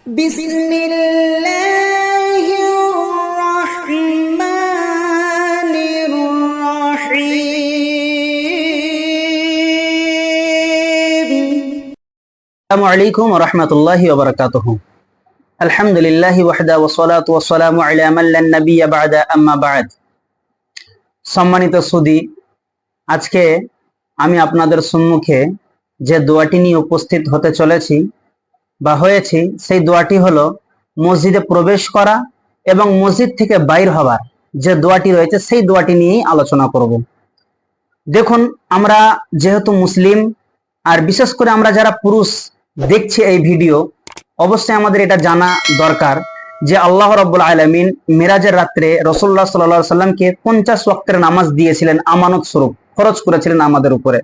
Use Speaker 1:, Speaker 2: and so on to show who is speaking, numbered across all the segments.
Speaker 1: বিসমিল্লাহির রহমানির রহিম।
Speaker 2: আসসালামু আলাইকুম ওয়া রাহমাতুল্লাহি ওয়া বারাকাতুহু। আলহামদুলিল্লাহি ওয়াহদা ওয়া সলাতু ওয়া সালামু আলা মান লা নাবিয়্যা বা'দা আম্মা বা'দ। সম্মানিত সুদী, আজকে আমি আপনাদের সম্মুখে যে দোয়াটি নিয়ে উপস্থিত হতে চলেছি বা হয়েছি, সেই দোয়াটি হলো মসজিদে প্রবেশ করা এবং মসজিদ থেকে বাইর হবার যে দোয়াটি রয়েছে সেই দোয়াটি নিয়েই আলোচনা করব। দেখুন, আমরা যেহেতু মুসলিম, আর বিশেষ করে আমরা যারা পুরুষ দেখছি এই ভিডিও, অবশ্যই আমাদের এটা জানা দরকার যে আল্লাহ রাব্বুল আলামিন মিরাজের রাত্রে রাসূলুল্লাহ সাল্লাল্লাহু আলাইহি সাল্লামকে 50 ওয়াক্তের নামাজ দিয়েছিলেন, আমানত স্বরূপ ফরজ করেছিলেন আমাদের উপরে।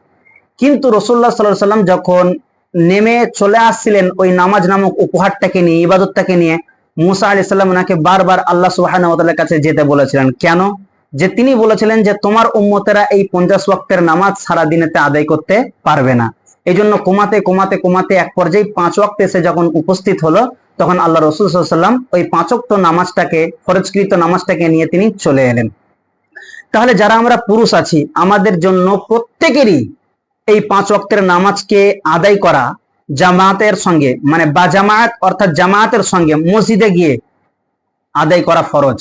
Speaker 2: কিন্তু রাসূলুল্লাহ সাল্লাল্লাহু আলাইহি সাল্লাম যখন নেমে চলে আসছিলেন ওই নামাজ নামক উপহারটাকে নিয়ে, ইবাদতটাকে নিয়ে, মুসা আলাইহিস সালাম ওনাকে বারবার আল্লাহ সুবহানাহু ওয়া তাআলার কাছে যেতে বলেছিলেন। কেন? যে তিনি বলেছিলেন যে তোমার উম্মতেরা এই 50 ওয়াক্তের নামাজ সারা দিনেতে আদায় করতে পারবে না। এই জন্য কমাতে কমাতে কমাতে এক পর্যায়ে 5 ওয়াক্ত এসে যখন উপস্থিত হলো, তখন আল্লাহ রাসূল সাল্লাল্লাহু আলাইহি ওয়াসাল্লাম ওই 5 ওয়াক্ত নামাজটাকে, ফরজকৃত নামাজটাকে নিয়ে তিনি চলে এলেন। তাহলে যারা আমরা পুরুষ আছি, আমাদের জন্য প্রত্যেকেরই এই 5 ওয়াক্তের নামাজকে আদায় করা জামাতের সঙ্গে, মানে বা জামাত অর্থাৎ জামাতের সঙ্গে মসজিদে গিয়ে আদায় করা ফরজ।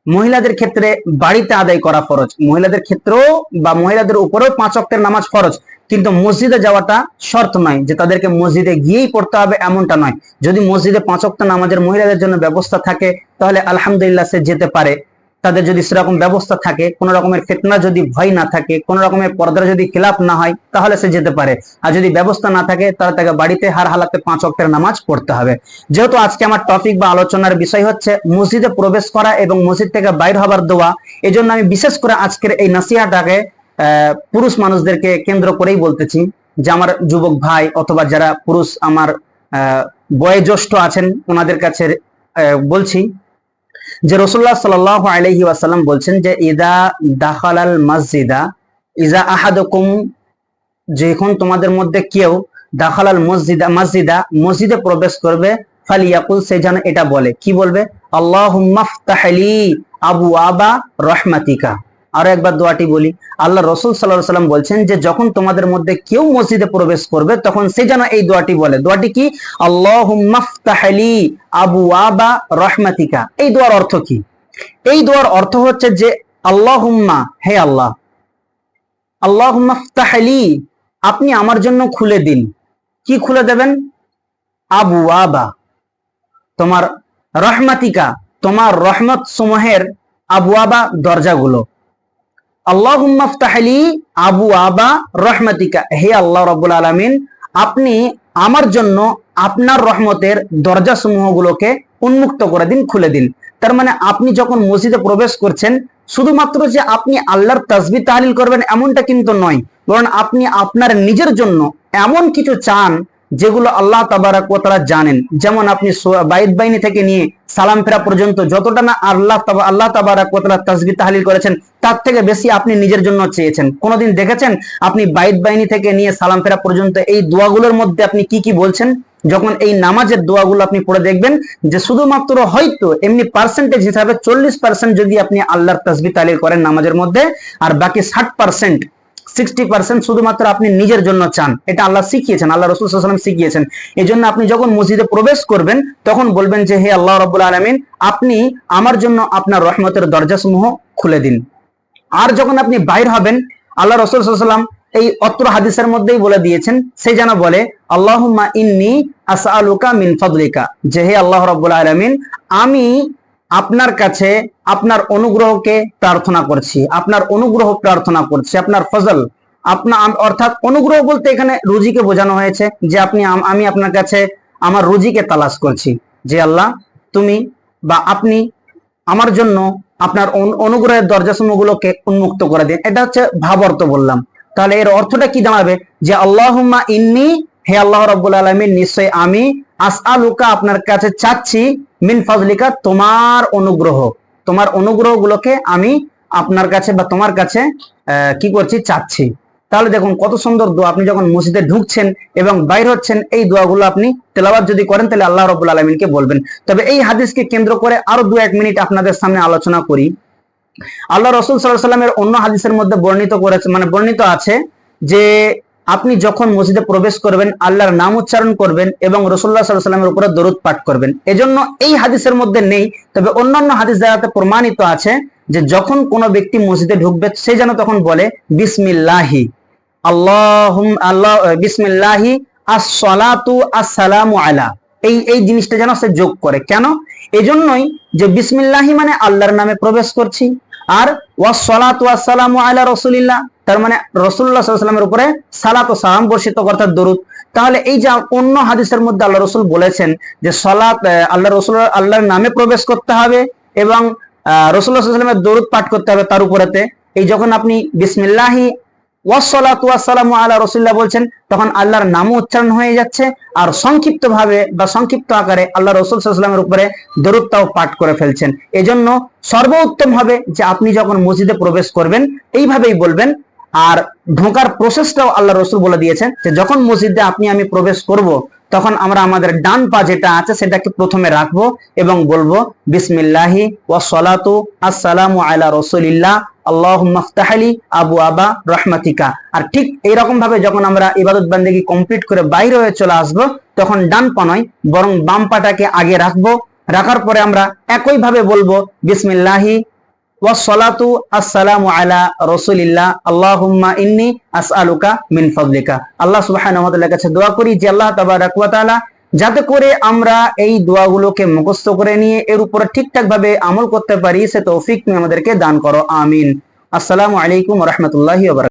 Speaker 2: মহিলাদের ক্ষেত্রে বাড়িতে আদায় করা ফরজ, মহিলাদের ক্ষেত্রেও বা মহিলাদের উপরেও 5 ওয়াক্তের নামাজ ফরজ। কিন্তু মসজিদে যাওয়াটা শর্ত নয় যে তাদেরকে মসজিদে গিয়েই পড়তে হবে, এমনটা নয়। যদি মসজিদে 5 ওয়াক্ত নামাজের মহিলাদের জন্য ব্যবস্থা থাকে, তাহলে আলহামদুলিল্লাহ সে যেতে পারে। তাদের যদি সেরকম ব্যবস্থা থাকে, কোন রকমের ফিতনা যদি ভয় না থাকে, কোন রকমের পর্দার যদি খিলাফ না হয়, তাহলে সে যেতে পারে। আর যদি ব্যবস্থা না থাকে, তাহলে তাকে বাড়িতে হার হালাতে 5 ওয়াক্তের নামাজ পড়তে হবে। যেহেতু আজকে আমার টপিক বা আলোচনার বিষয় হচ্ছে মসজিদে প্রবেশ করা এবং মসজিদ থেকে বাইর হবার দোয়া, এজন্য আমি বিশেষ করে আজকের এই নসিহাটাকে পুরুষ মানুষদেরকে কেন্দ্র করেই বলতেছি। যে আমার যুবক ভাই অথবা যারা পুরুষ আমার বয়োজ্যেষ্ঠ আছেন, ওনাদের কাছে বলছি যে রাসূলুল্লাহ সাল্লাল্লাহু আলাইহি ওয়াসাল্লাম বলছেন যে ইদা দাখালাল মসজিদা ইজা আহাদুকুম, যখন তোমাদের মধ্যে কেউ দাখালাল মসজিদা মসজিদে প্রবেশ করবে, ফালিয়াকুল, সে যেন এটা বলে। কি বলবে? আল্লাহুম্মা ফতাহলি আবওয়াবা রাহমাতিকা। আরো একবার দোয়াটি বলি। আল্লাহ রাসূল সাল্লাল্লাহু আলাইহি ওয়াসাল্লাম বলছেন যে যখন তোমাদের মধ্যে কেউ মসজিদে প্রবেশ করবে, তখন সে যেন এই দোয়াটি বলে। দোয়াটি কি? আল্লাহুম্মা ফতাহলি আবওয়াবা রাহমাতিকা। এই দোয়ার অর্থ কি? এই দোয়ার অর্থ হচ্ছে যে আল্লাহুম্মা, হে আল্লাহ, আল্লাহুম্মা ফতাহলি, আপনি আমার জন্য খুলে দিন। কি খুলে দেবেন? আবওয়াবা, তোমার রহমাতিকা, তোমার রহমত সমূহের আবওয়াবা, দরজাগুলো। আল্লাহুম্মা ফতাহলি আবওয়াবা রহমাতিকা, হে আল্লাহ রাব্বুল আলামিন, আপনি আমার জন্য আপনার রহমতের দরজা সমূহগুলোকে উন্মুক্ত করে দিন, খুলে দিন। তার মানে আপনি যখন মসজিদে প্রবেশ করছেন, শুধুমাত্র যে আপনি আল্লাহর তাসবিহ তাহলিল করবেন এমনটা কিন্তু নয়, বরং আপনি আপনার নিজের জন্য এমন কিছু চান যেগুলো আল্লাহ তাবারাক ওয়া তাআলা জানেন। যেমন আপনি বাইত বাইনি থেকে নিয়ে সালাম ফেরা পর্যন্ত যতটা না আল্লাহ তাবারাক ওয়া তাআলা তাসবিহ তাহলিল করেছেন, তার থেকে বেশি আপনি নিজের জন্য চেয়েছেন। কোনোদিন দেখেছেন আপনি বাইত বাইনি থেকে নিয়ে সালাম ফেরা পর্যন্ত এই দোয়াগুলোর মধ্যে আপনি কি কি বলছেন? যখন এই নামাজের দোয়াগুলো আপনি পড়ে দেখবেন যে শুধুমাত্র হয়তো এমনি পার্সেন্টেজ হিসাবে 40% যদি আপনি আল্লাহর তাসবিহ তাহলিল করেন নামাজের মধ্যে, আর বাকি 60% শুধুমাত্র আপনি নিজের জন্য চান। এটা আল্লাহ শিখিয়েছেন, আল্লাহ রাসূল সাল্লাল্লাহু আলাইহি ওয়াসাল্লাম শিখিয়েছেন। এই জন্য আপনি যখন মসজিদে প্রবেশ করবেন, তখন বলবেন যে হে আল্লাহ রাব্বুল আলামিন, আপনি আমার জন্য আপনার রহমতের দরজাসমূহ খুলে দিন। আর যখন আপনি বাইর হবেন, আল্লাহ রাসূল সাল্লাল্লাহু আলাইহি ওয়াসাল্লাম এই অত্র হাদিসের মধ্যেই বলে দিয়েছেন, সে যেন বলে আল্লাহুম্মা ইন্নী আসআলুকা মিন ফাদলিকা, যে হে আল্লাহ রাব্বুল আলামিন, আমি আপনার কাছে আপনার অনুগ্রহকে প্রার্থনা করছি, আপনার অনুগ্রহ প্রার্থনা করছি, আপনার ফজল, আপনার অর্থাৎ অনুগ্রহ বলতে এখানে রুজিকে বোঝানো হয়েছে। যে আমি আপনার কাছে আমার রুজিকে তালাশ করছি, যে আল্লাহ তুমি বা আপনি আমার জন্য আপনার অনুগ্রহের দরজাসমূহগুলোকে উন্মুক্ত করে দিন। এটা হচ্ছে ভাব অর্থ বললাম। তাহলে এর অর্থটা কি দাঁড়াবে? যে আল্লাহুম্মা ইন্নী, হে আল্লাহ রাব্বুল আলামিন, নিশ্চয় আমি, আসআলুকা, আপনার কাছে চাচ্ছি, মিন ফাজলিকা, তোমার অনুগ্রহ, তোমার অনুগ্রহগুলোকে আমি আপনার কাছে বা তোমার কাছে কি করছি? চাচ্ছি। তাহলে দেখুন কত সুন্দর দোয়া। আপনি যখন মসজিদে ঢুকছেন এবং বাইর হচ্ছেন, এই দোয়াগুলো আপনি তেলাওয়াত যদি করেন তাহলে আল্লাহ রাব্বুল আলামিনকে বলবেন। তবে এই হাদিসকে কেন্দ্র করে আরো 2-1 মিনিট আপনাদের সামনে আলোচনা করি। আল্লাহ রাসূল সাল্লাল্লাহু আলাইহি ওয়াসাল্লামের অন্য হাদিসের মধ্যে বর্ণিত আছে যে আপনি যখন মসজিদে প্রবেশ করবেন আল্লাহর নাম উচ্চারণ করবেন এবং রাসূলুল্লাহ সাল্লাল্লাহু আলাইহি ওয়াসাল্লামের উপরে দরুদ পাঠ করবেন। এজন্য এই হাদিসের মধ্যে নেই, তবে অন্যান্য হাদিস দ্বারাতে প্রমাণিত আছে যে যখন কোনো ব্যক্তি মসজিদে ঢুকবে সে যেন তখন বলে বিসমিল্লাহি বিসমিল্লাহি আসসালাতু আসসালামু আলা, এই জিনিসটা যেন সে যোগ করে। কেন? এজন্যই যে বিসমিল্লাহি মানে আল্লাহর নামে প্রবেশ করছি, আর ওয়াসসালাতু ওয়াসসালামু আলা রাসূলিল্লাহ তার মানে রাসূলুল্লাহ সাল্লাল্লাহু আলাইহি ওয়াসাল্লামের উপরে সালাত ও সালাম বর্ষিত অর্থাৎ দরুদ। তাহলে এই যে অন্য হাদিসের মধ্যে আল্লাহ রাসূল বলেছেন যে সালাত আল্লাহর নামে প্রবেশ করতে হবে এবং রাসূলুল্লাহ সাল্লাল্লাহু আলাইহি ওয়াসাল্লামের দরুদ পাঠ করতে হবে তার উপরেতে, এই যখন আপনি বিসমিল্লাহি ওয়াসসালাতু ওয়াসসালামু আলা রাসূলিল্লাহ বলছেন তখন আল্লাহর নামও উচ্চারণ হয়ে যাচ্ছে, আর সংক্ষিপ্ত ভাবে বা সংক্ষিপ্ত আকারে আল্লাহ রাসূল সাল্লাল্লাহু আলাইহি ওয়াসাল্লামের উপরে দরুদটাও পাঠ করে ফেলছেন। এজন্য সর্বোত্তম হবে যে আপনি যখন মসজিদে প্রবেশ করবেন এইভাবেই বলবেন। আর ঢোকার প্রসেসটাও আল্লাহ রাসূল বলে দিয়েছেন যে যখন মসজিদে আমি প্রবেশ করব তখন আমরা আমাদের ডান পা যেটা আছে সেটাকে প্রথমে রাখবো এবং বলবো বিসমিল্লাহি ওয়াসসালাতু আসসালামু আলা রাসূলিল্লাহ আল্লাহুম্মা ইফতাহলি আবওয়াবা রাহমাতিকা। আর ঠিক এইরকম ভাবে যখন আমরা ইবাদত বান্দেগি কমপ্লিট করে বাইরে হয়ে চলে আসবো তখন ডান পা নয় বরং বাম পাটাকে আগে রাখবো। রাখার পরে আমরা একই ভাবে বলবো বিসমিল্লাহি ওয়াসসালাতু আসসালামু আলা রাসূলিল্লাহ আল্লাহুম্মা ইন্নী আসআলুকা মিন ফাদলিকা। আল্লাহ সুবহানাহু ওয়া তাআলার কাছে দোয়া করি যে আল্লাহ তাবারাক ওয়া তাআলা যাতে করে আমরা এই দোয়াগুলোকে মুখস্থ করে নিয়ে এর উপরে ঠিকঠাক ভাবে আমল করতে পারি সে তৌফিক তুমি আমাদেরকে দান করো, আমিন। আসসালামু আলাইকুম ওয়া রাহমাতুল্লাহি ওয়া বারাকাতুহু।